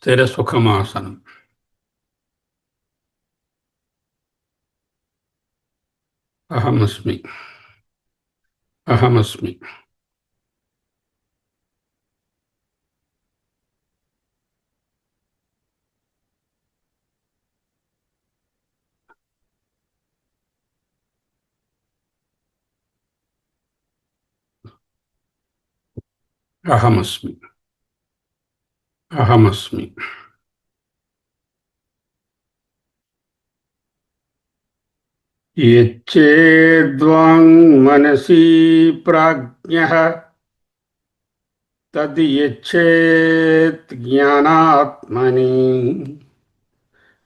స్థిర సుఖమాసనం. అహమస్మి. అహమస్మి. అహమస్మి. అహమస్మి. యచ్చేద్వాంగ్మనసీ ప్రాజ్ఞః తద్ యచ్చేత్ జ్ఞానాత్మని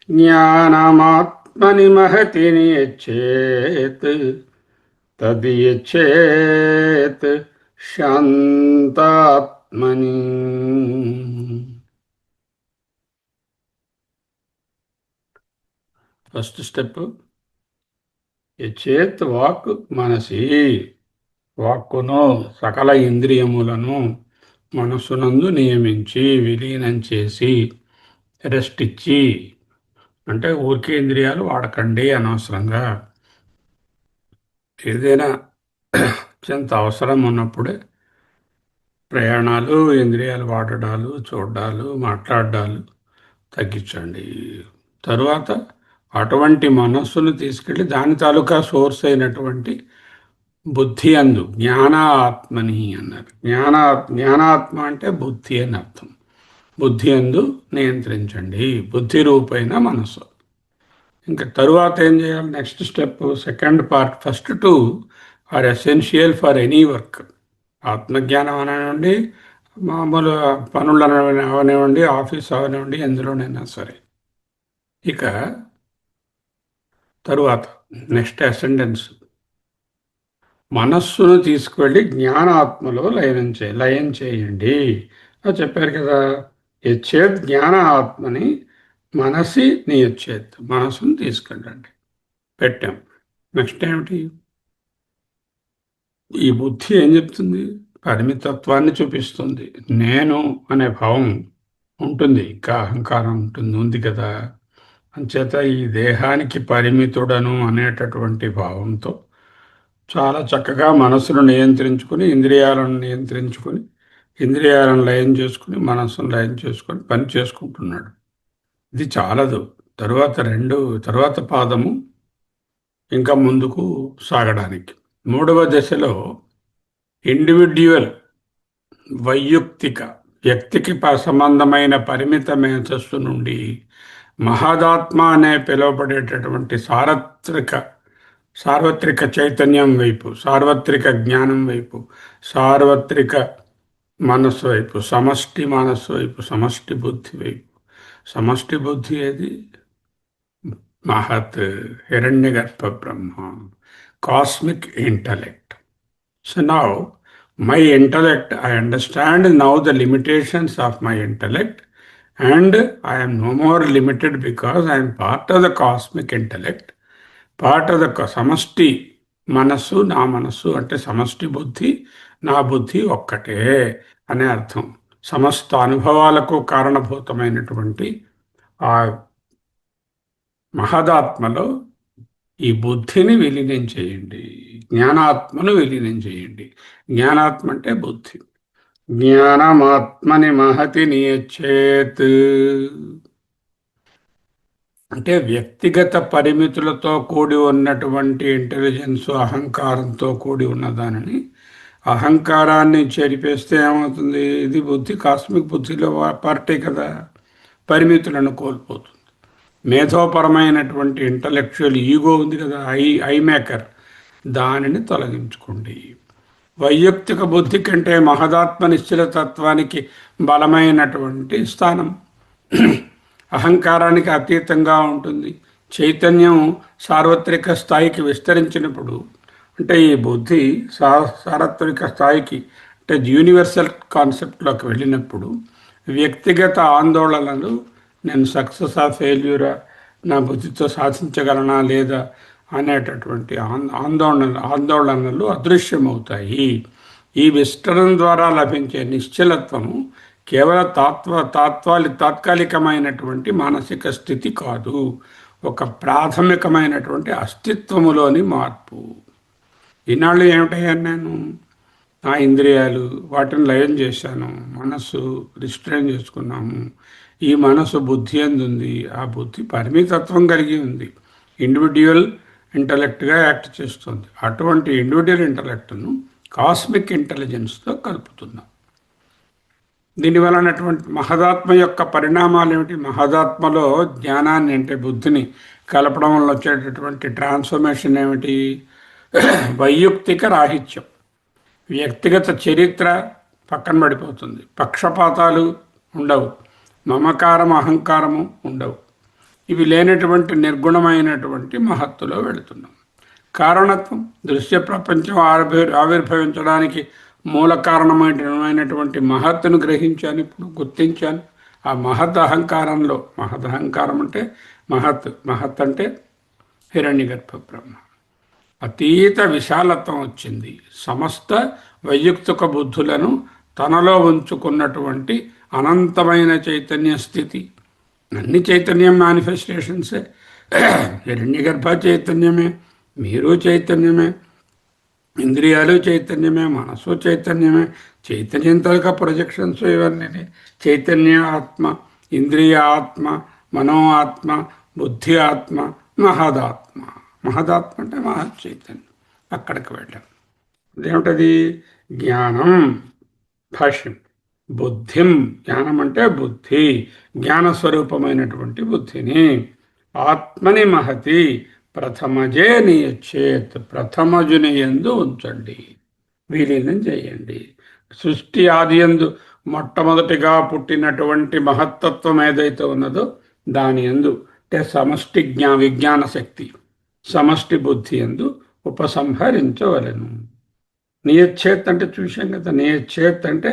జ్ఞానమాత్మని మహతి యచ్చేత్ తద్ యచ్చేత్ శాంతాత్మని. ఫస్ట్ స్టెప్ యచ్చేత్ వాక్ మనసి. వాక్కును సకల ఇంద్రియములను మనస్సునందు నియమించి విలీనం చేసి రెస్ట్ ఇచ్చి, అంటే ఊరికే ఇంద్రియాలు వాడకండి అనవసరంగా. ఏదైనా అత్యంత అవసరం ఉన్నప్పుడే ప్రయాణాలు, ఇంద్రియాలు వాడడాలు, చూడాలు, మాట్లాడాలు తగ్గించండి. తరువాత అటువంటి మనస్సును తీసుకెళ్ళి దాని తాలూకా సోర్స్ అయినటువంటి బుద్ధి అందు జ్ఞానాత్మని అన్నారు. జ్ఞానాత్మ అంటే బుద్ధి అని అర్థం. బుద్ధి అందు నియంత్రించండి, బుద్ధి రూపైన మనస్సు. ఇంకా తరువాత ఏం చేయాలి? Next step, second part. First two are essential for any work. ఆత్మజ్ఞానం అవనివ్వండి, మామూలు పనులు అవనివ్వండి, ఆఫీస్ అవనివ్వండి, ఎందులోనైనా సరే. ఇక తరువాత నెక్స్ట్ అసెండెన్స్, మనస్సును తీసుకువెళ్ళి జ్ఞానాత్మలో లయం చేయండి అని చెప్పారు కదా. యచ్చేత్ జ్ఞాన ఆత్మని మనసి నియచ్చేత్, మనస్సును తీసుకెళ్ళండి. పెట్టాం. నెక్స్ట్ ఏమిటి? ఈ బుద్ధి ఏం చెప్తుంది? పరిమితత్వాన్ని చూపిస్తుంది. నేను అనే భావం ఉంటుంది, ఇంకా అహంకారం ఉంది కదా. అంచేత ఈ దేహానికి పరిమితుడను అనేటటువంటి భావంతో చాలా చక్కగా మనసును నియంత్రించుకుని, ఇంద్రియాలను నియంత్రించుకుని, ఇంద్రియాలను లయం చేసుకుని, మనస్సును లయం చేసుకొని పని చేసుకుంటున్నాడు. ఇది చాలదు. తరువాత పాదము ఇంకా ముందుకు సాగడానికి. మూడవ దశలో ఇండివిడ్యువల్, వైయక్తిక, వ్యక్తికి సంబంధమైన పరిమిత మేధస్సు నుండి మహదాత్మ అనే పిలువబడేటటువంటి సార్వత్రిక చైతన్యం వైపు, సార్వత్రిక జ్ఞానం వైపు, సార్వత్రిక మనస్సు వైపు, సమష్టి మనస్సు వైపు, సమష్టి బుద్ధి వైపు. సమష్టి బుద్ధి ఏది? మహత్, Hiranyagarbha Brahma, cosmic intellect. So now my intellect, I understand now the limitations of my intellect, and I am no more limited because I am part of the cosmic intellect, part of the సమష్టి మనస్సు. నా మనస్సు అంటే సమష్టి బుద్ధి, నా బుద్ధి ఒక్కటే అనే అర్థం. సమస్త అనుభవాలకు కారణభూతమైనటువంటి ఆ మహదాత్మలో ఈ బుద్ధిని విలీనం చేయండి, జ్ఞానాత్మను విలీనం చేయండి. జ్ఞానాత్మ అంటే బుద్ధి. జ్ఞానమాత్మని మహతి నియచ్చేత్ అంటే వ్యక్తిగత పరిమితులతో కూడి ఉన్నటువంటి ఇంటెలిజెన్స్, అహంకారంతో కూడి ఉన్నదానిని, అహంకారాన్ని చెరిపేస్తే ఏమవుతుంది? ఇది బుద్ధి, కాస్మిక్ బుద్ధిలో పార్టీ కదా, పరిమితులను కోల్పోతుంది. మేధోపరమైనటువంటి ఇంటలెక్చువల్ ఈగో ఉంది కదా, ఐ మేకర్, దానిని తొలగించుకోండి. వైయక్తిక బుద్ధి కంటే మహదాత్మ నిశ్చలతత్వానికి బలమైనటువంటి స్థానం అహంకారానికి అతీతంగా ఉంటుంది. చైతన్యం సార్వత్రిక స్థాయికి విస్తరించినప్పుడు, అంటే ఈ బుద్ధి సార్వత్రిక స్థాయికి, అంటే యూనివర్సల్ కాన్సెప్ట్లోకి వెళ్ళినప్పుడు వ్యక్తిగత ఆందోళనలు, నేను సక్సెస్ ఆ ఫెయిల్యూరా, నా బుద్ధితో సాధించగలనా లేదా అనేటటువంటి ఆందోళనలు అదృశ్యమవుతాయి. ఈ విస్తరణ ద్వారా లభించే నిశ్చలత్వము కేవల తాత్కాలికమైనటువంటి మానసిక స్థితి కాదు, ఒక ప్రాథమికమైనటువంటి అస్తిత్వములోని మార్పు. ఈనాళ్ళు ఏమిటయ్యాను నేను, నా ఇంద్రియాలు వాటిని లయం చేశాను, మనస్సు రిస్ట్రైన్ చేసుకున్నాము, ఈ మనసు బుద్ధి ఉంది, ఆ బుద్ధి పరిమితత్వం కలిగి ఉంది, ఇండివిడ్యువల్ ఇంటలెక్ట్గా యాక్ట్ చేస్తుంది. అటువంటి ఇండివిడ్యువల్ ఇంటలెక్ట్ను కాస్మిక్ ఇంటెలిజెన్స్తో కలుపుతున్నాం. దీనివలనటువంటి మహదాత్మ యొక్క పరిణామాలు ఏమిటి? మహదాత్మలో జ్ఞానాన్ని అంటే బుద్ధిని కలపడం వల్ల వచ్చేటటువంటి ట్రాన్స్ఫర్మేషన్ ఏమిటి? వైయక్తిక రాహిత్యం, వ్యక్తిగత చరిత్ర పక్కన పడిపోతుంది, పక్షపాతాలు ఉండవు, మమకారం అహంకారము ఉండవు, ఇవి లేనటువంటి నిర్గుణమైనటువంటి మహత్తులో వెళుతున్నాం. కారణత్వం, దృశ్య ప్రపంచం ఆవిర్భవించడానికి మూల కారణమైనటువంటి మహత్తును గ్రహించాను, ఇప్పుడు గుర్తించాను. ఆ మహత్ అహంకారంలో, మహత్ అహంకారం అంటే మహత్ అంటే హిరణ్యగర్భ బ్రహ్మ, అతీత విశాలత్వం వచ్చింది. సమస్త వైయక్తిక బుద్ధులను తనలో ఉంచుకున్నటువంటి అనంతమైన చైతన్య స్థితి. అన్ని చైతన్యం మేనిఫెస్టేషన్సే. హిరణ్యగర్భ చైతన్యమే, మీరు చైతన్యమే, ఇంద్రియాలు చైతన్యమే, మనసు చైతన్యమే, చైతన్యం తాలూకా ప్రొజెక్షన్స్ ఇవన్నీ. చైతన్య ఆత్మ, ఇంద్రియ ఆత్మ, మనో ఆత్మ, బుద్ధి ఆత్మ, మహదాత్మ. మహదాత్మ అంటే మహత్ చైతన్యం. అక్కడికి వెళ్ళాం. అదేమిటది? జ్ఞానం. భాష్యం, బుద్ధిం, జ్ఞానం అంటే బుద్ధి, జ్ఞానస్వరూపమైనటువంటి బుద్ధిని. ఆత్మని మహతి ప్రథమజే నియచ్చేత్, ప్రథమజుని యందు ఉంచండి, విలీనం చేయండి. సృష్టి ఆది యందు మొట్టమొదటిగా పుట్టినటువంటి మహత్తత్వం ఏదైతే ఉన్నదో దాని యందు అంటే సమష్టి విజ్ఞాన శక్తి, సమష్టి బుద్ధి యందు ఉపసంహరించవలను. నియచ్చేత్ అంటే చూశాం కదా, నియచ్చేత్ అంటే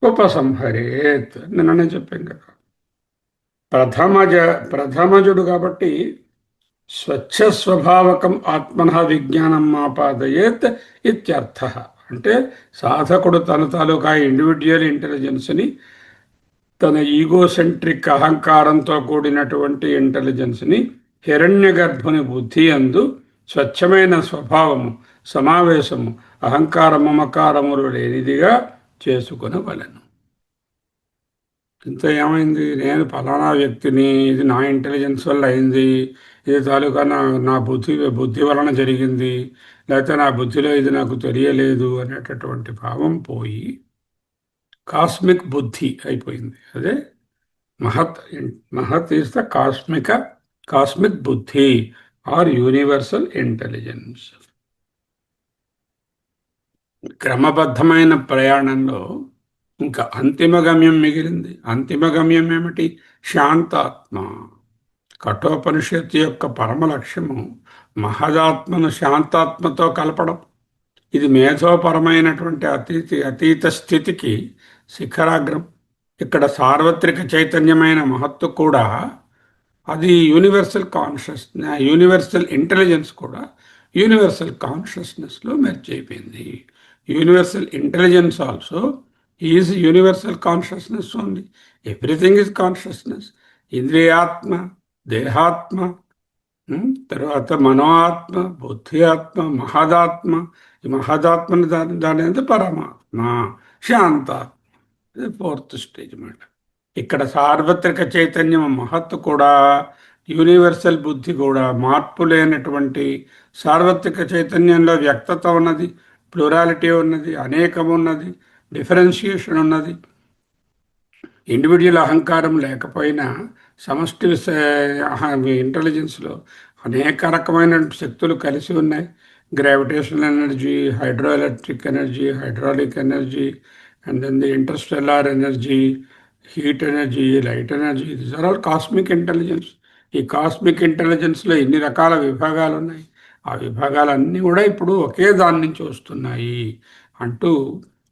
ఉపసంహరేత్, నిన్ననే చెప్పాం కదా. ప్రథమజుడు కాబట్టి స్వచ్ఛ స్వభావకం ఆత్మన విజ్ఞానం ఆపాదయేత్ ఇత్యర్థ. అంటే సాధకుడు తన తాలూకా ఇండివిడ్యువల్ ఇంటెలిజెన్స్ని, తన ఈగోసెంట్రిక్ అహంకారంతో కూడినటువంటి ఇంటెలిజెన్స్ని హిరణ్య గర్భుని బుద్ధి అందు స్వచ్ఛమైన స్వభావము, సమావేశము, అహంకార మమకారములు లేనిదిగా చేసుకునవలెను. ఇంత ఏమైంది? నేను ఫలానా వ్యక్తిని, ఇది నా ఇంటెలిజెన్స్ వల్ల అయింది, ఇది తాలూకా నా బుద్ధి వలన జరిగింది, లేకపోతే నా బుద్ధిలో ఇది నాకు తెలియలేదు అనేటటువంటి భావం పోయి కాస్మిక్ బుద్ధి అయిపోయింది. అదే మహత్. మహత్ ఈస్ ద కాస్మిక్ బుద్ధి ఆర్ యూనివర్సల్ ఇంటెలిజెన్స్. క్రమబద్ధమైన ప్రయాణంలో ఇంకా అంతిమ గమ్యం మిగిలింది. అంతిమ గమ్యం ఏమిటి? శాంతాత్మ. కఠోపనిషత్తు యొక్క పరమ లక్ష్యము మహదాత్మను శాంతాత్మతో కలపడం. ఇది మేధోపరమైనటువంటి అతీత స్థితికి శిఖరాగ్రం. ఇక్కడ సార్వత్రిక చైతన్యమైన మహత్తు కూడా, అది యూనివర్సల్ యూనివర్సల్ ఇంటెలిజెన్స్ కూడా యూనివర్సల్ కాన్షియస్నెస్లో మెర్జ్ అయిపోయింది. Universal intelligence also is universal consciousness only. Everything is consciousness. ఇంద్రియాత్మ, దేహాత్మ, తర్వాత మనో ఆత్మ, బుద్ధి ఆత్మ, మహదాత్మ. ఈ మహదాత్మని దాని పరమాత్మ, శాంతాత్మ. ఇది 4th స్టేజ్ అన్నమాట. ఇక్కడ సార్వత్రిక చైతన్యం మహత్తు కూడా, యూనివర్సల్ బుద్ధి కూడా, మార్పు లేనటువంటి సార్వత్రిక చైతన్యంలో వ్యక్తత ఉన్నది, ప్లూరాలిటీ ఉన్నది, అనేకం ఉన్నది, డిఫరెన్షియేషన్ ఉన్నది. ఇండివిజువల్ అహంకారం లేకపోయినా సమష్టి ఇంటెలిజెన్స్లో అనేక రకమైన శక్తులు కలిసి ఉన్నాయి. Gravitational energy, hydro electric energy, hydraulic energy, and then the interstellar energy, heat energy, light energy. These are all cosmic intelligence. ఈ కాస్మిక్ ఇంటెలిజెన్స్లో ఎన్ని రకాల విభాగాలు ఉన్నాయి. ఆ విభాగాలన్నీ కూడా ఇప్పుడు ఒకే దాని నుంచి వస్తున్నాయి అంటూ,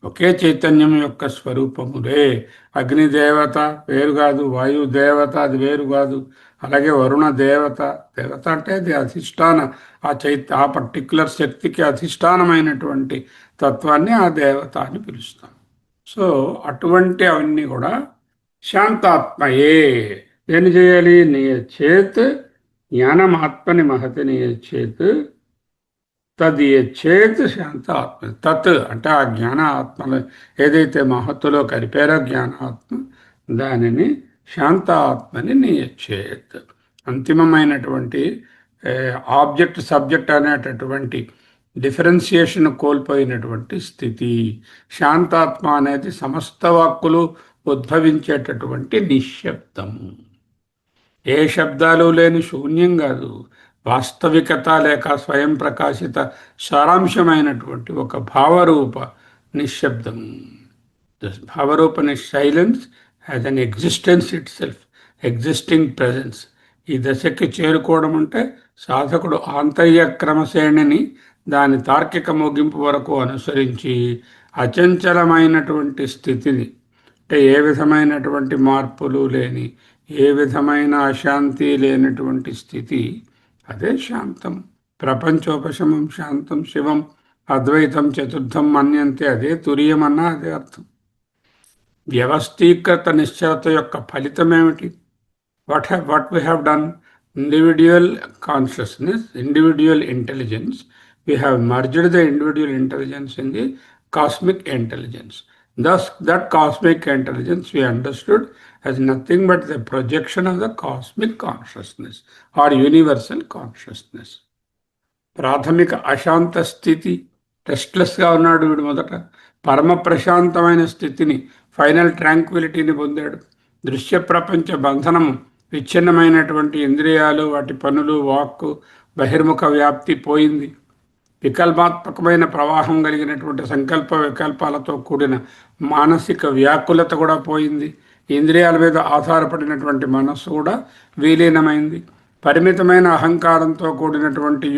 ఒకే చైతన్యం యొక్క స్వరూపములే. అగ్నిదేవత వేరు కాదు, వాయుదేవత అది వేరు కాదు, అలాగే వరుణ దేవత. దేవత అంటే అది అధిష్టాన, ఆ పర్టిక్యులర్ శక్తికి అధిష్టానమైనటువంటి తత్వాన్ని ఆ దేవత అని పిలుస్తాం. సో అటువంటి అవన్నీ కూడా శాంతాత్మయే. ఏం చేయాలి? నియచ్చేత్ జ్ఞానమాత్మని మహతి నియచ్చేత్ తదియచ్చేత్ శాంత ఆత్మ. తత్ అంటే ఆ జ్ఞాన ఆత్మలో ఏదైతే మహత్తులో కలిపారో జ్ఞానాత్మ, దానిని శాంత ఆత్మని నియచ్చేత్. అంతిమమైనటువంటి ఆబ్జెక్ట్ సబ్జెక్ట్ అనేటటువంటి డిఫరెన్సియేషన్ కోల్పోయినటువంటి స్థితి. శాంతాత్మ అనేది సమస్త వాక్కులు ఉద్భవించేటటువంటి నిశ్శబ్దము. ఏ శబ్దాలు లేని శూన్యం కాదు, వాస్తవికత లేక స్వయం ప్రకాశిత సారాంశమైనటువంటి ఒక భావరూప నిశ్శబ్దము. భావరూప silence has an existence itself, existing presence. ఈ దశకి చేరుకోవడం అంటే సాధకుడు ఆంతర్య క్రమశ్రేణిని దాని తార్కిక ముగింపు వరకు అనుసరించి అచంచలమైనటువంటి స్థితిని, అంటే ఏ విధమైనటువంటి మార్పులు లేని, ఏ విధమైన అశాంతి లేనటువంటి స్థితి, అదే శాంతం. ప్రపంచోపశమం శాంతం శివం అద్వైతం చతుర్థం మన్యంతే, అదే తుర్యమన్నా అదే అర్థం. వ్యవస్థీకృత నిశ్చలత యొక్క ఫలితం ఏమిటి? what we have done? Individual consciousness, individual intelligence, we have merged the individual intelligence in the cosmic intelligence. Thus that cosmic intelligence we understood as nothing but the projection of the cosmic consciousness or universal consciousness. ప్రాథమిక అశాంత స్థితి, రెస్ట్లెస్గా ఉన్నాడు వీడు మొదట. పరమ ప్రశాంతమైన స్థితిని, final ట్రాంక్విలిటీని పొందాడు. దృశ్య ప్రపంచ బంధనము, విచ్ఛిన్నమైనటువంటి ఇంద్రియాలు, వాటి పనులు, వాక్కు, బహిర్ముఖ వ్యాప్తి పోయింది. వికల్పాత్మకమైన ప్రవాహం కలిగినటువంటి సంకల్ప వికల్పాలతో కూడిన మానసిక వ్యాకులత కూడా పోయింది. ఇంద్రియాల మీద ఆధారపడినటువంటి మనస్సు కూడా విలీనమైంది. పరిమితమైన అహంకారంతో కూడినటువంటి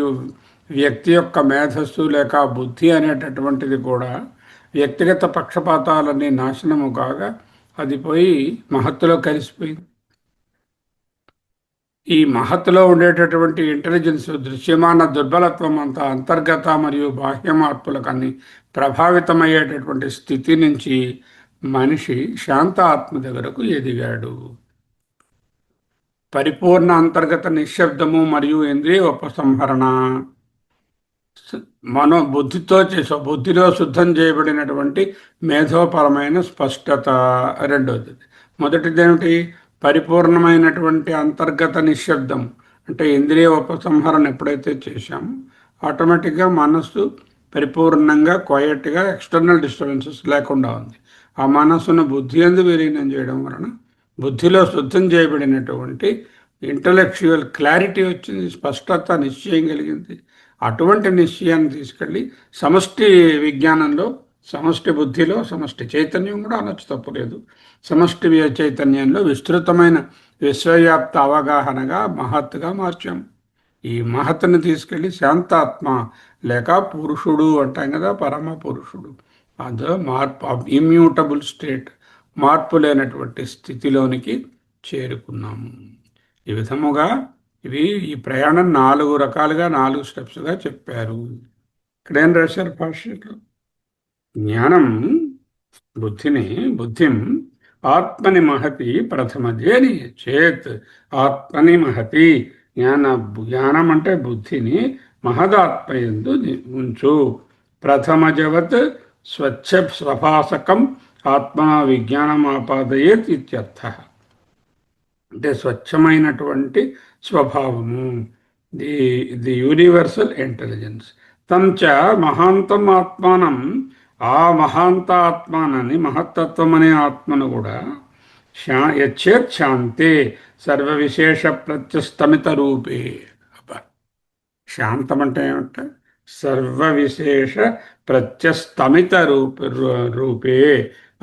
వ్యక్తి యొక్క మేధస్సు లేక బుద్ధి అనేటటువంటిది కూడా వ్యక్తిగత పక్షపాతాలన్నీ నాశనము కాగా అది పోయి మహత్తులో కలిసిపోయింది. ఈ మహత్తులో ఉండేటటువంటి ఇంటెలిజెన్స్, దృశ్యమాన దుర్బలత్వం అంతా అంతర్గత మరియు బాహ్య మార్పులకు అన్ని ప్రభావితమయ్యేటటువంటి స్థితి నుంచి మనిషి శాంత ఆత్మ దగ్గరకు ఎదిగాడు. పరిపూర్ణ అంతర్గత నిశ్శబ్దము మరియు ఇంద్రియ ఉపసంహరణ బుద్ధితో బుద్ధిలో శుద్ధం చేయబడినటువంటి మేధోపరమైన స్పష్టత రెండోది. మొదటిదేమిటి? పరిపూర్ణమైనటువంటి అంతర్గత నిశ్శబ్దం. అంటే ఇంద్రియ ఉపసంహరణ ఎప్పుడైతే చేశామో ఆటోమేటిక్గా మనస్సు పరిపూర్ణంగా క్వయట్గా ఎక్స్టర్నల్ డిస్టర్బెన్సెస్ లేకుండా ఉంది. ఆ మనస్సును బుద్ధి యందు విలీనం చేయడం వలన బుద్ధిలో శుద్ధం చేయబడినటువంటి ఇంటలెక్చువల్ క్లారిటీ వచ్చింది, స్పష్టత, నిశ్చయం కలిగింది. అటువంటి నిశ్చయాన్ని తీసుకెళ్ళి సమష్టి విజ్ఞానంలో, సమష్టి బుద్ధిలో, సమష్టి చైతన్యం కూడా అనొచ్చు, తప్పులేదు. సమష్టి చైతన్యంలో విస్తృతమైన విశ్వవ్యాప్త అవగాహనగా మహత్తుగా మార్చాం. ఈ మహత్తుని తీసుకెళ్ళి శాంతాత్మ లేక పురుషుడు అంటాం కదా, పరమ పురుషుడు, అందులో మార్పు, ఇమ్యూటబుల్ స్టేట్, మార్పు లేనటువంటి స్థితిలోనికి చేరుకున్నాము. ఈ విధముగా ఈ ప్రయాణం 4 రకాలుగా 4 స్టెప్స్గా చెప్పారు. ఇక్కడ ఏం రాశారు భాష్యంలో? జ్ఞానం బుద్ధిం ఆత్మని మహతి ప్రథమదేని చేత్. ఆత్మని మహతి జ్ఞానం అంటే బుద్ధిని మహదాత్మయందు ఉంచు. ప్రథమజవత్ స్వచ్ఛ స్వభాసకం ఆత్మ విజ్ఞానం ఆపాదయేత్ ఇత్యర్థ. అంటే స్వచ్ఛమైనటువంటి స్వభావము, ది యూనివర్సల్ ఇంటెలిజెన్స్. తంచ మహాంతం ఆత్మానం, ఆ మహాంత ఆత్మానని, మహత్తత్వం అనే ఆత్మను కూడా యచ్చేత్ శాంతే సర్వ విశేష ప్రత్యస్తమిత రూపే. శాంతం అంటే ఏమంటే సర్వ విశేష ప్రత్యస్తమిత రూపే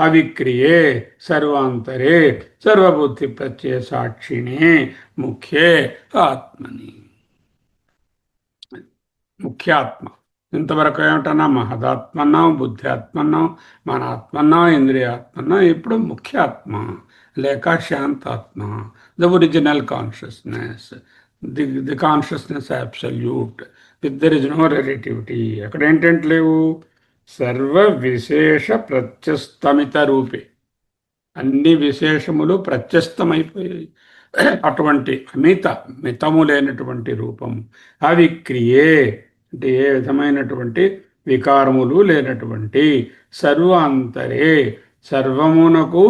అవిక్రియే సర్వాంతరే సర్వబుద్ధి ప్రత్యయ సాక్షిణే ముఖ్యే ఆత్మని. ముఖ్యాత్మ. ఇంతవరకు ఏమిటన్నా మహదాత్మ అన్నాం, బుద్ధి ఆత్మ అన్నాం, మన ఆత్మ అన్నాం, ఇంద్రియాత్మ అన్నాం. ఇప్పుడు ముఖ్యాత్మ లేక శాంతాత్మ, the original consciousness, the consciousness absolute with there is no relativity. అక్కడ ఏంటంటే లేవు, సర్వ విశేష ప్రత్యస్తమిత రూపే. అన్ని విశేషములు ప్రత్యస్తమైపోయాయి. అటువంటి మితము లేనటువంటి రూపము. అవిక్రియే అంటే ఏ విధమైనటువంటి వికారములు లేనటువంటి, సర్వాంతరే సర్వమునకు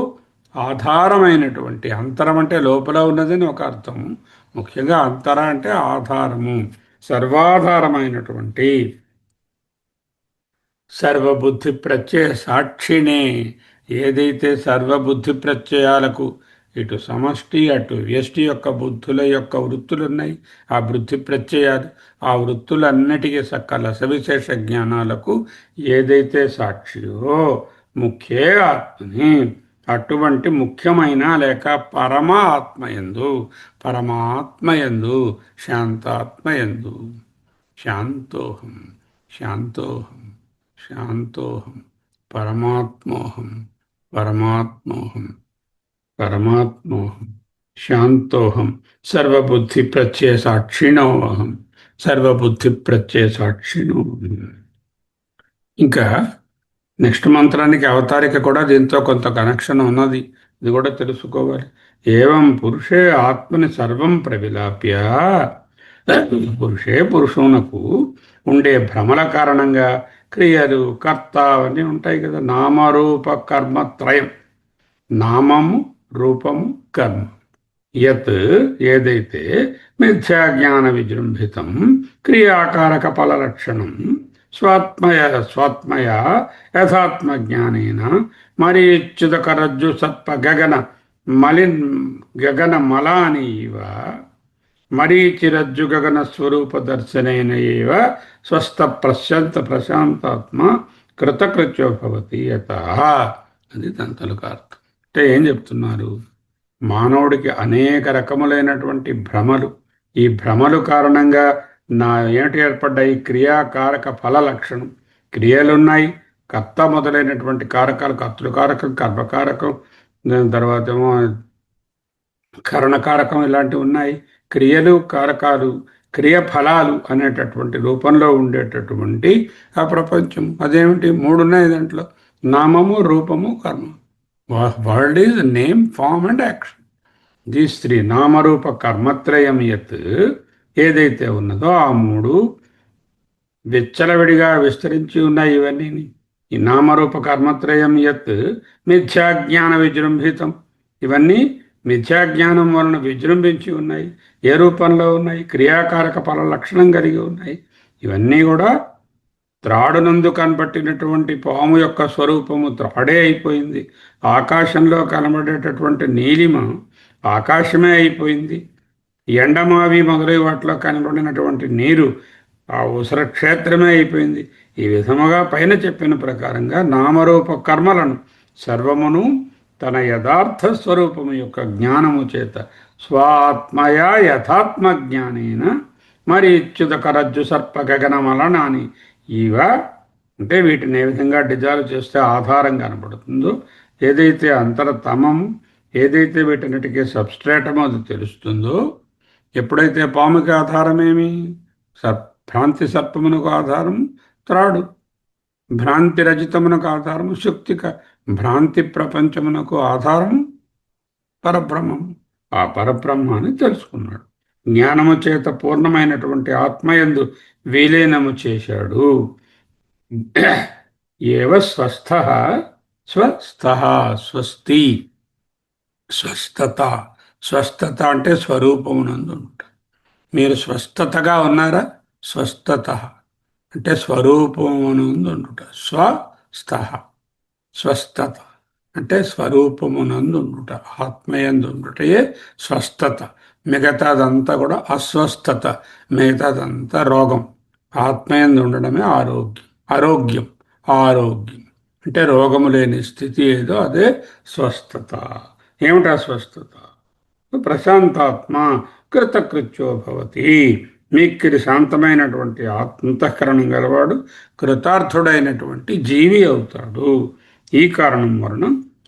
ఆధారమైనటువంటి. అంతరం అంటే లోపల ఉన్నదని ఒక అర్థం. ముఖ్యంగా అంతర అంటే ఆధారము, సర్వాధారమైనటువంటి సర్వబుద్ధి ప్రత్యయ సాక్షినే. ఏదైతే సర్వబుద్ధి ప్రత్యయాలకు ఇటు సమష్టి అటు వ్యష్టి యొక్క బుద్ధుల యొక్క వృత్తులున్నాయి, ఆ బుద్ధి ప్రత్యయాలు, ఆ వృత్తులన్నిటికీ సకల సవిశేష జ్ఞానాలకు ఏదైతే సాక్షియో ముఖ్యే ఆత్మని, అటువంటి ముఖ్యమైన లేక పరమ ఆత్మయందు, పరమాత్మయందు, శాంతాత్మయందు, శాంతోహం శాంతోహం శాంతోహం పరమాత్మోహం పరమాత్మోహం పరమాత్మోహం శాంతోహం సర్వబుద్ధి ప్రత్యయ సాక్షిణోహం సర్వబుద్ధి ప్రత్యయ సాక్షిణోహం. ఇంకా నెక్స్ట్ మంత్రానికి అవతారిక కూడా దీంతో కొంత కనెక్షన్ ఉన్నది, ఇది కూడా తెలుసుకోవాలి. ఏవం పురుషే ఆత్మని సర్వం ప్రవిలాప్య. పురుషే పురుషునకు ఉండే భ్రమల కారణంగా క్రియలు కర్త అవన్నీ ఉంటాయి కదా. నామరూప కర్మత్రయం, నామము రూపము కర్మ. యత్ ఏదైతే మిథ్యాజ్ఞాన విజృంభితం క్రియాకారక ఫల లక్షణం స్వాత్మయ యథాత్మజ్ఞానేన మరీచ్యుతకరజ్జు సత్ప గగన మలాని ఇవ మరీచిరజ్జు గగన స్వరూప దర్శనైన ఏవ స్వస్థ ప్రశాంతాత్మ కృతకృత్యో భవతి యత. అది దంతలుగా అర్థం. అంటే ఏం చెప్తున్నారు? మానవుడికి అనేక రకములైనటువంటి భ్రమలు, ఈ భ్రమలు కారణంగా ఏమిటి ఏర్పడ్డాయి? క్రియాకారక ఫల లక్షణం. క్రియలున్నాయి, కర్త మొదలైనటువంటి కారకాలు, కర్తృకారకం, కర్మకారకం, తర్వాత ఏమో కరణకారకం, ఇలాంటివి ఉన్నాయి. క్రియలు కారకాలు, క్రియ ఫలాలు అనేటటువంటి రూపంలో ఉండేటటువంటి ఆ ప్రపంచం. అదేమిటి? మూడు ఉన్నాయి దాంట్లో: నామము, రూపము, కర్మ. World is name, form and action. These three, నామరూప కర్మత్రయం యత్ ఏదైతే ఉన్నదో ఆ మూడు విచ్చలవిడిగా విస్తరించి ఉన్నాయి. ఇవన్నీ ఈ నామరూప కర్మత్రయం యత్ మిథ్యాజ్ఞాన విజృంభితం, ఇవన్నీ మిథ్యాజ్ఞానం వలన విజృంభించి ఉన్నాయి. ఏ రూపంలో ఉన్నాయి? క్రియాకారక ఫల లక్షణం కలిగి ఉన్నాయి. ఇవన్నీ కూడా త్రాడునందు కనబట్టినటువంటి పాము యొక్క స్వరూపము త్రాడే అయిపోయింది. ఆకాశంలో కనబడేటటువంటి నీలిమ ఆకాశమే అయిపోయింది. ఎండమావి మొదలై వాటిలో కనబడినటువంటి నీరు ఆ ఉసర క్షేత్రమే అయిపోయింది. ఈ విధముగా పైన చెప్పిన ప్రకారంగా నామరూప కర్మలను సర్వమును తన యథార్థ స్వరూపము యొక్క జ్ఞానము చేత స్వాత్మయా యథాత్మ జ్ఞానేన మరీచ్యుతకరజ్జు సర్ప గగనమలనాని ఇవ. అంటే వీటిని ఏ విధంగా డిజాల్వ్ చేస్తే ఆధారం కనబడుతుందో, ఏదైతే అంతరతమము, ఏదైతే వీటన్నిటికీ సబ్స్ట్రేటమో అది తెలుస్తుందో. ఎప్పుడైతే పాముకి ఆధారమేమి? భ్రాంతి సర్పమునకు ఆధారం త్రాడు, భ్రాంతి రజితమునకు ఆధారము శుక్తిక, భ్రాంతి ప్రపంచమునకు ఆధారము పరబ్రహ్మము. ఆ పరబ్రహ్మాన్ని తెలుసుకున్నాడు. జ్ఞానము చేత పూర్ణమైనటువంటి ఆత్మయందు విలీనము చేశాడు. ఏవ స్వస్థ స్వస్థ స్వస్తి. స్వస్థత, స్వస్థత అంటే స్వరూపమునందు ఉంటా. మీరు స్వస్థతగా ఉన్నారా? స్వస్థత అంటే స్వరూపమునందు ఉండుట. స్వస్థ స్వస్థత అంటే స్వరూపమునందు ఉండుట, ఆత్మయందు ఉండుటయే స్వస్థత. మిగతాదంతా కూడా అస్వస్థత, మిగతాదంతా రోగం. ఆత్మయందు ఉండడమే ఆరోగ్యం. ఆరోగ్యం ఆరోగ్యం అంటే రోగము లేని స్థితి ఏదో అదే స్వస్థత. ఏమిటా స్వస్థత? ప్రశాంతాత్మ కృతకృత్యో భవతి. మిక్కిరి శాంతమైనటువంటి అంతఃకరణం గలవాడు కృతార్థుడైనటువంటి జీవి అవుతాడు. ఈ కారణం వలన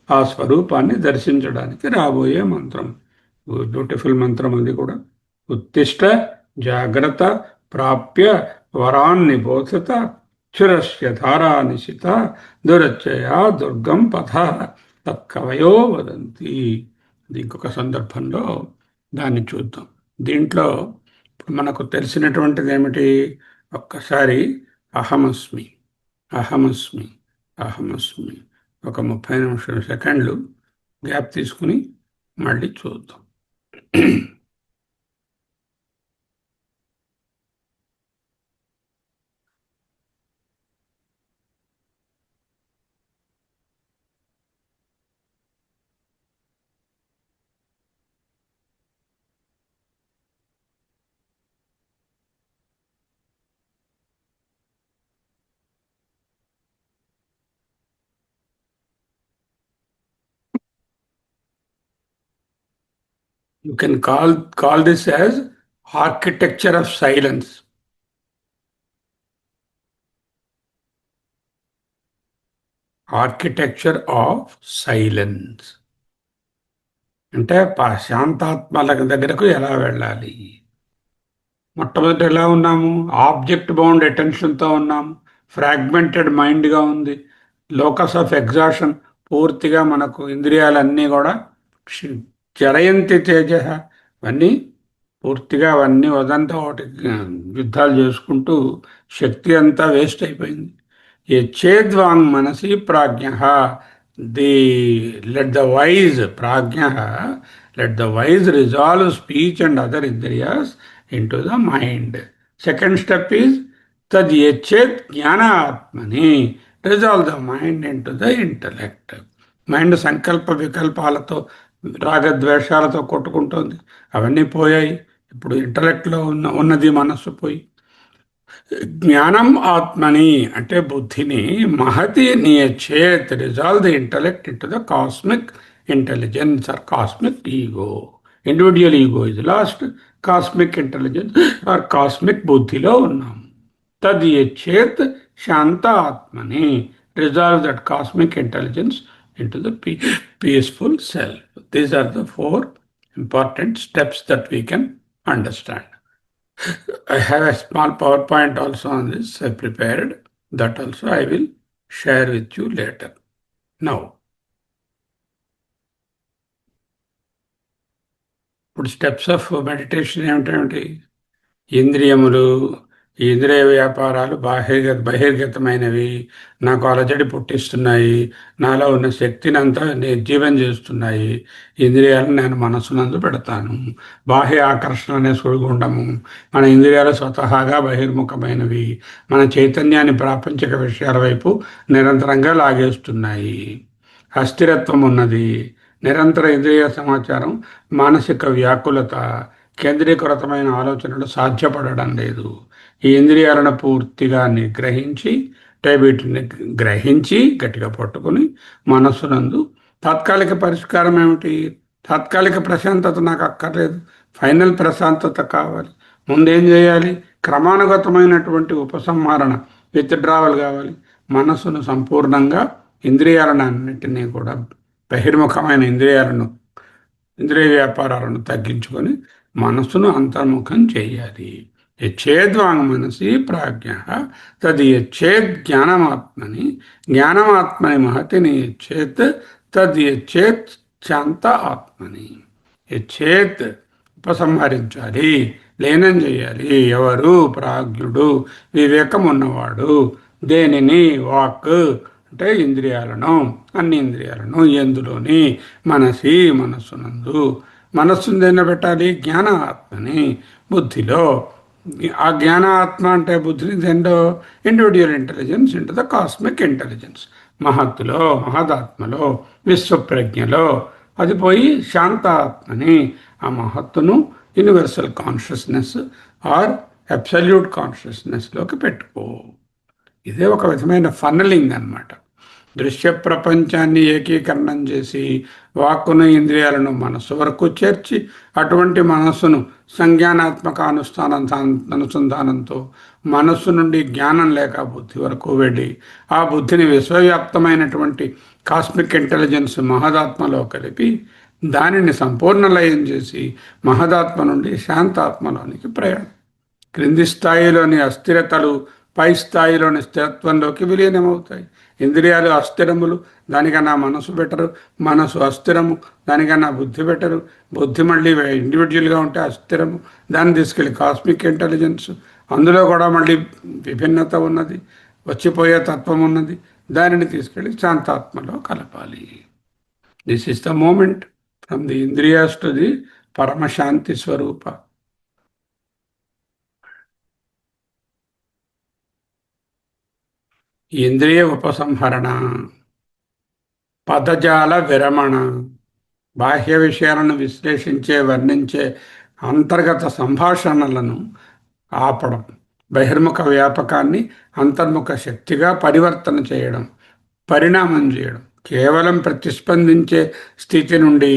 ఆ స్వరూపాన్ని దర్శించడానికి రాబోయే మంత్రం, బ్యూటిఫుల్ మంత్రం అది కూడా. ఉత్తిష్ట జాగ్రత్త ప్రాప్య వరాన్ని బోధత క్షురస్య ధారా నిశిత దురచ్చయ దుర్గం పథ తత్కవయో వదంతి. ఇది ఇంకొక సందర్భంలో దాన్ని చూద్దాం. దీంట్లో ఇప్పుడు మనకు తెలిసినటువంటిది ఏమిటి? ఒక్కసారి అహమస్మి, అహమస్మి, అహమస్మి ఒక 30 సెకండ్లు గ్యాప్ తీసుకుని మళ్ళీ చూద్దాం. You can call this as architecture of silence. Architecture of silence అంటే శాంతాత్మల దగ్గరకు ఎలా వెళ్ళాలి? మొట్టమొదటి ఎలా ఉన్నాము? ఆబ్జెక్ట్ బౌండ్ అటెన్షన్తో ఉన్నాము. ఫ్రాగ్మెంటెడ్ మైండ్గా ఉంది. లోకస్ ఆఫ్ ఎగ్జాషన్ పూర్తిగా మనకు ఇంద్రియాలన్నీ కూడా జరయంతి తేజ అవన్నీ పూర్తిగా అవన్నీ వదంతా ఒకటి యుద్ధాలు చేసుకుంటూ శక్తి అంతా వేస్ట్ అయిపోయింది. ఏ చేద్వాంగ్ మనసి ప్రాజ్ఞ ది లెట్ ద వైజ్ ప్రాజ్ఞ let the wise resolve speech and other ఇంద్రియాస్ into the mind. Second step is tad yechet jnana atmani, resolve the mind into the intellect. Mind సంకల్ప వికల్పాలతో రాగద్వేషాలతో కొట్టుకుంటుంది. అవన్నీ పోయాయి. ఇప్పుడు ఇంటలెక్ట్లో ఉన్నది మనస్సు పోయి జ్ఞానం ఆత్మని అంటే బుద్ధిని మహతి నియచేత్ resolve the intellect into the cosmic intelligence or cosmic ego. Individual ego is lost, cosmic intelligence or cosmic బుద్ధిలో ఉన్నాం. తద్ యచ్చేత్ శాంత ఆత్మని resolve that cosmic intelligence into the peaceful self. These are the 4 important steps that we can understand. I have a small PowerPoint also on this I prepared. That also I will share with you later. Now, ఇప్పుడు steps of meditation ఏమిటంటే ఇంద్రియములు, ఈ ఇంద్రియ వ్యాపారాలు బహిర్గతమైనవి, నాకు అలజడి పుట్టిస్తున్నాయి, నాలో ఉన్న శక్తిని అంతా నిర్జీవం చేస్తున్నాయి. ఇంద్రియాలను నేను మనస్సునందు పెడతాను. బాహ్య ఆకర్షణ అనే సుడిగుండము. మన ఇంద్రియాలు స్వతహాగా బహిర్ముఖమైనవి, మన చైతన్యాన్ని ప్రాపంచిక విషయాల వైపు నిరంతరంగా లాగేస్తున్నాయి. అస్థిరత్వం ఉన్నది. నిరంతర ఇంద్రియ సమాచారం, మానసిక వ్యాకులత, కేంద్రీకృతమైన ఆలోచనలు సాధ్యపడడం లేదు. ఈ ఇంద్రియాలను పూర్తిగా నిగ్రహించి వీటిని గ్రహించి గట్టిగా పట్టుకుని మనస్సునందు తాత్కాలిక పరిష్కారం ఏమిటి? తాత్కాలిక ప్రశాంతత నాకు అక్కర్లేదు, ఫైనల్ ప్రశాంతత కావాలి. ముందేం చేయాలి? క్రమానుగతమైనటువంటి ఉపసంహరణ, విత్డ్రావల్ కావాలి. మనస్సును సంపూర్ణంగా ఇంద్రియాలను అన్నింటినీ కూడా బహిర్ముఖమైన ఇంద్రియ వ్యాపారాలను తగ్గించుకొని మనస్సును అంతర్ముఖం చేయాలి. యచ్చేద్వాంగ్ మనసి ప్రాజ్ఞ తది యచ్చేద్ జ్ఞానమాత్మని, జ్ఞానమాత్మని మహతిని యచ్చేత్ తది యచ్చేత్ శాంత ఆత్మని. యచ్చేత్ ఉపసంహరించాలి, లీనం చేయాలి. ఎవరు? ప్రాజ్ఞుడు, వివేకం ఉన్నవాడు. దేనిని? వాక్ అంటే ఇంద్రియాలను, అన్ని ఇంద్రియాలను. ఎందులోని? మనస్సునందు. మనస్సును దేన్ని పెట్టాలి? జ్ఞాన ఆత్మని, బుద్ధిలో. ఆ జ్ఞాన ఆత్మ అంటే బుద్ధిని దేంట్లో? Individual intelligence into the cosmic intelligence. మహత్తులో, మహదాత్మలో, విశ్వప్రజ్ఞలో. అది పోయి శాంత ఆత్మని, ఆ మహత్తును యూనివర్సల్ కాన్షియస్నెస్ ఆర్ అబ్సల్యూట్ కాన్షియస్నెస్లోకి పెట్టుకో. ఇదే ఒక విధమైన ఫన్నలింగ్ అన్నమాట. దృశ్య ప్రపంచాన్ని ఏకీకరణం చేసి వాక్కును, ఇంద్రియాలను మనస్సు వరకు చేర్చి అటువంటి మనస్సును సంజ్ఞానాత్మక అనుసంధానంతో మనస్సు నుండి జ్ఞానం లేక బుద్ధి వరకు వెళ్ళి ఆ బుద్ధిని విశ్వవ్యాప్తమైనటువంటి కాస్మిక్ ఇంటెలిజెన్స్ మహదాత్మలో కలిపి దానిని సంపూర్ణ లయం చేసి మహదాత్మ నుండి శాంతాత్మలోనికి ప్రయాణం. క్రింది స్థాయిలోని అస్థిరతలు, పై స్థాయిలోని స్థిరత్వంలోకి విలీనమవుతాయి. ఇంద్రియాలు అస్థిరములు, దానికన్నా మనసు బెటరు. మనసు అస్థిరము, దానికన్నా బుద్ధి బెటరు. బుద్ధి మళ్ళీ ఇండివిజువల్గా ఉంటే అస్థిరము. దాన్ని తీసుకెళ్ళి కాస్మిక్ ఇంటెలిజెన్స్, అందులో కూడా మళ్ళీ విభిన్నత ఉన్నది, వచ్చిపోయే తత్వం ఉన్నది. దానిని తీసుకెళ్ళి శాంతాత్మలో కలపాలి. This is the moment from the ఇంద్రియాస్ టు ది పరమశాంతి స్వరూప. ఇంద్రియ ఉపసంహరణ, పదజాల విరమణ, బాహ్య విషయాలను విశ్లేషించే వర్ణించే అంతర్గత సంభాషణలను ఆపడం, బహిర్ముఖ వ్యాపకాన్ని అంతర్ముఖ శక్తిగా పరివర్తన చేయడం, పరిణామం చేయడం, కేవలం ప్రతిస్పందించే స్థితి నుండి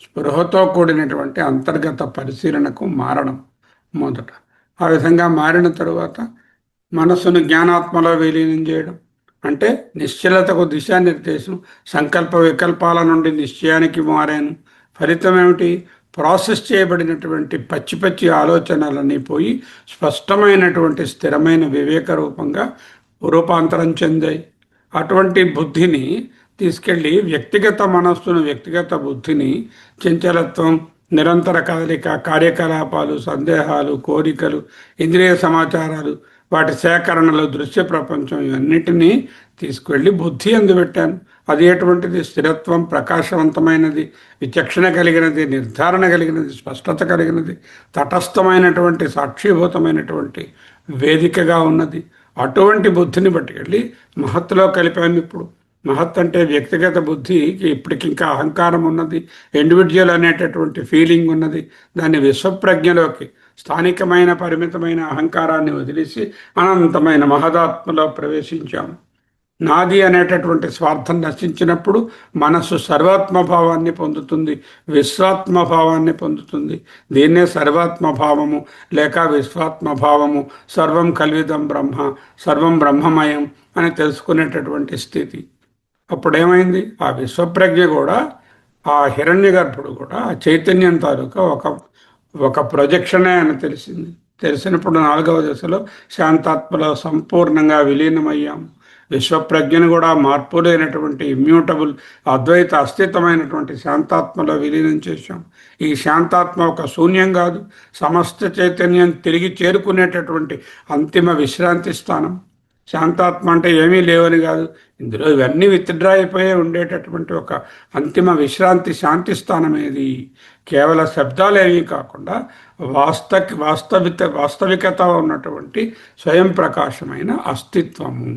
స్పృహతో కూడినటువంటి అంతర్గత పరిశీలనకు మారడం మొదట. ఆ విధంగా మారిన తరువాత మనస్సును జ్ఞానాత్మలో విలీనం చేయడం, అంటే నిశ్చలతకు దిశానిర్దేశం. సంకల్ప వికల్పాల నుండి నిశ్చయానికి మారాను. ఫలితం ఏమిటి? ప్రాసెస్ చేయబడినటువంటి పచ్చి పచ్చి ఆలోచనలన్నీ పోయి స్పష్టమైనటువంటి స్థిరమైన వివేక రూపంగా రూపాంతరం చెందాయి. అటువంటి బుద్ధిని తీసుకెళ్ళి వ్యక్తిగత మనస్సును, వ్యక్తిగత బుద్ధిని చంచలత్వం, నిరంతర కదలిక, కార్యకలాపాలు, సందేహాలు, కోరికలు, ఇంద్రియ సమాచారాలు, వాటి సేకరణలు, దృశ్య ప్రపంచం, ఇవన్నిటినీ తీసుకువెళ్ళి బుద్ధి అందుపెట్టాను. అది ఎటువంటిది? స్థిరత్వం, ప్రకాశవంతమైనది, విచక్షణ కలిగినది, నిర్ధారణ కలిగినది, స్పష్టత కలిగినది, తటస్థమైనటువంటి సాక్షిభూతమైనటువంటి వేదికగా ఉన్నది. అటువంటి బుద్ధిని పట్టుకెళ్ళి మహత్తులో కలిపాను. ఇప్పుడు మహత్ అంటే వ్యక్తిగత బుద్ధికి ఇప్పటికింకా అహంకారం ఉన్నది, ఇండివిజువల్ అనేటటువంటి ఫీలింగ్ ఉన్నది. దాన్ని విశ్వప్రజ్ఞలోకి, స్థానికమైన పరిమితమైన అహంకారాన్ని వదిలేసి అనంతమైన మహదాత్మలో ప్రవేశించాము. నాది అనేటటువంటి స్వార్థం నశించినప్పుడు మనస్సు సర్వాత్మభావాన్ని పొందుతుంది, విశ్వాత్మభావాన్ని పొందుతుంది. దీన్నే సర్వాత్మభావము లేక విశ్వాత్మభావము, సర్వం కల్విదం బ్రహ్మ, సర్వం బ్రహ్మమయం అని తెలుసుకునేటటువంటి స్థితి. అప్పుడేమైంది? ఆ విశ్వప్రజ్ఞ కూడా, ఆ హిరణ్య గర్భుడు కూడా ఆ చైతన్యం తాలూకా ఒక ప్రొజెక్షనే అని తెలిసింది. తెలిసినప్పుడు 4వ దశలో శాంతాత్మలో సంపూర్ణంగా విలీనమయ్యాము. విశ్వప్రజ్ఞను కూడా మార్పు లేనటువంటి ఇమ్యూటబుల్ అద్వైత అస్థితమైనటువంటి శాంతాత్మలో విలీనం చేశాం. ఈ శాంతాత్మ ఒక శూన్యం కాదు, సమస్త చైతన్యం తిరిగి చేరుకునేటటువంటి అంతిమ విశ్రాంతి స్థానం. శాంతాత్మ అంటే ఏమీ లేవని కాదు, ఇందులో ఇవన్నీ విత్డ్రా అయిపోయే ఉండేటటువంటి ఒక అంతిమ విశ్రాంతి శాంతి స్థానం. ఏది? కేవల శబ్దాలేమీ కాకుండా వాస్తవికత ఉన్నటువంటి స్వయం ప్రకాశమైన అస్తిత్వము,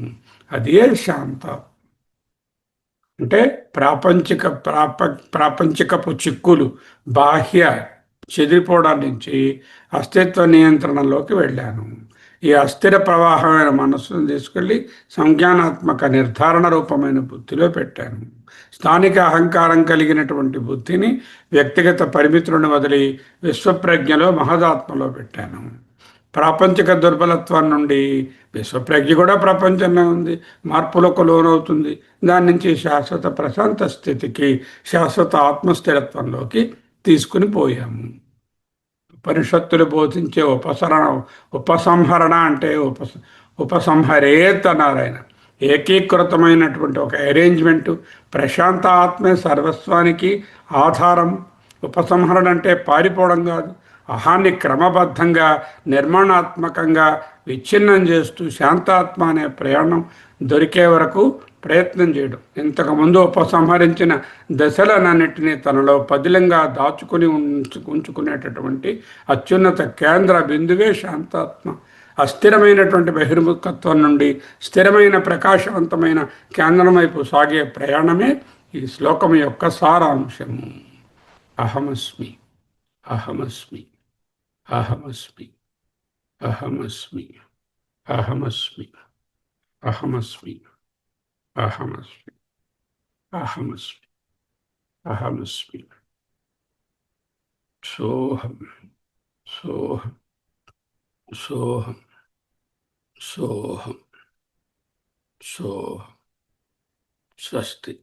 అదే శాంత. అంటే ప్రాపంచికపు చిక్కులు, బాహ్య చెదిరిపోవడం నుంచి అస్తిత్వ నియంత్రణలోకి వెళ్ళాను. ఈ అస్థిర ప్రవాహమైన మనస్సును తీసుకెళ్ళి సంజ్ఞానాత్మక నిర్ధారణ రూపమైన బుద్ధిలో పెట్టాను. స్థానిక అహంకారం కలిగినటువంటి బుద్ధిని వ్యక్తిగత పరిమితులను వదిలి విశ్వప్రజ్ఞలో మహదాత్మలో పెట్టాను. ప్రాపంచిక దుర్బలత్వం నుండి విశ్వప్రజ్ఞ కూడా ప్రపంచంలో ఉంది, మార్పులకు లోనవుతుంది. దాని నుంచి శాశ్వత ప్రశాంత స్థితికి, శాశ్వత ఆత్మస్థిరత్వంలోకి తీసుకుని పోయాము. ఉపనిషత్తులు బోధించే ఉపసంహరణ అంటే ఉపసంహరేత్ అన్నారు ఆయన. ఏకీకృతమైనటువంటి ఒక అరేంజ్మెంటు. ప్రశాంత ఆత్మే సర్వస్వానికి ఆధారం. ఉపసంహరణ అంటే పారిపోవడం కాదు, అహాన్ని క్రమబద్ధంగా నిర్మాణాత్మకంగా విచ్ఛిన్నం చేస్తూ శాంతాత్మ అనే ప్రయాణం దొరికే వరకు ప్రయత్నం చేయడం. ఇంతకుముందు ఉపసంహరించిన దశలనన్నిటినీ తనలో పదిలంగా దాచుకుని ఉంచుకునేటటువంటి అత్యున్నత కేంద్ర బిందువే శాంతాత్మ. అస్థిరమైనటువంటి బహిర్ముఖత్వం నుండి స్థిరమైన ప్రకాశవంతమైన కేంద్రం వైపు సాగే ప్రయాణమే ఈ శ్లోకం యొక్క సారాంశము. అహమస్మి, అహమస్మి, అహమస్మి, అహమస్మి, అహమస్మి, అహమస్మి, అహమస్మి, అహమస్మి, అహమస్మి. సోహం, సోహం, సోహం, సోహం, సోహం. స్వస్తి.